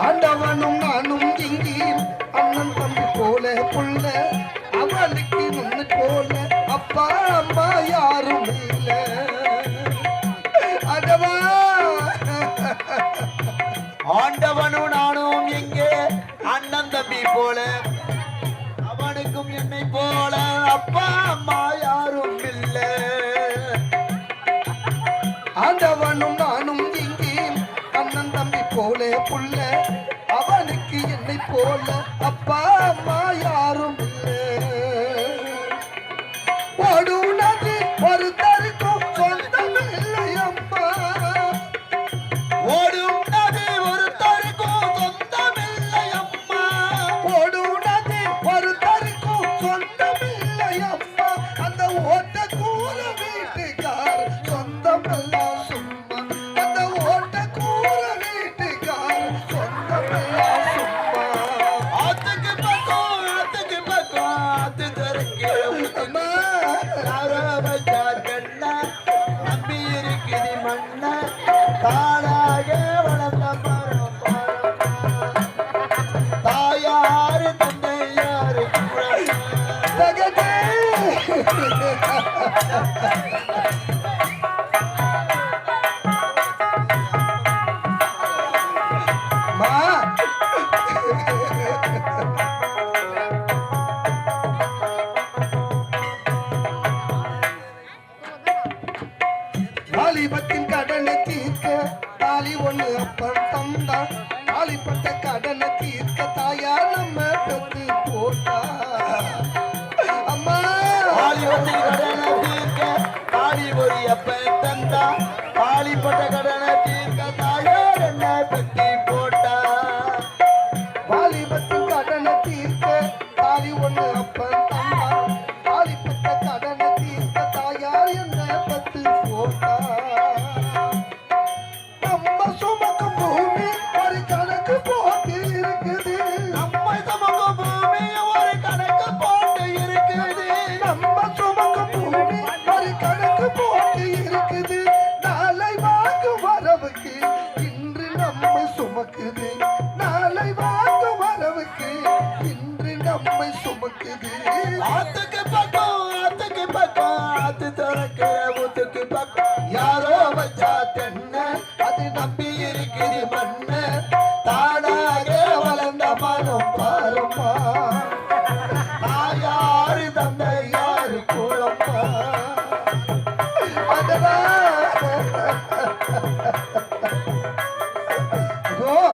ஆண்டவனும் நானும் இங்கே அண்ணன் தம்பி போல புள்ள அவனுக்கு நின்று போல அப்பா அம்மா யாரும் இல்லை ஆண்டவா. ஆண்டவனும் நானும் இங்கே அண்ணன் தம்பி போல அவனுக்கும் என்னை போல அப்பா அம்மா யாரும் இல்லை. ஆண்டவனும் நானும் இங்கே அண்ணன் தம்பி போல புள்ள அவனுக்கு என்னை போல அப்பா அம்மா யாரும் இல்லை. ஓடுனது ஒருத்தருக்கும் சொந்தம் இல்லை அம்மா. ஓடுனது ஒருத்தருக்கும் சொந்தம் இல்லை அம்மா. ஓடுனது ஒருத்தருக்கும் சொந்தம் இல்லை அம்மா. அந்த ஓட்ட கூற வீட்டுக்கார் சொந்தம் எல்லாம் சும்மா. அந்த ஓட்ட கூற வீட்டுக்கார் சொந்தம் எல்லாம் சும்மா. ஆத்துக்கு பக்கம் ஆத்து தருக்கு அம்மா கண்ணா நம்பி இருக்குது மண்ண தானாக வளர்ந்த மரம் தாயாரு தந்தையாரு தகதே. அம்மா வாலிபத்தின் கடனை தீர்க்க தாலி ஒண்ணு அப்பன் தந்தா. தாலிப்பட்ட கடனை தீர்க்க தாயா நம்ம பெத்து போட்டா. அம்மா ஆலிவத்தில் கடனை தீர்க்க தாலி ஒரு அப்ப தந்தா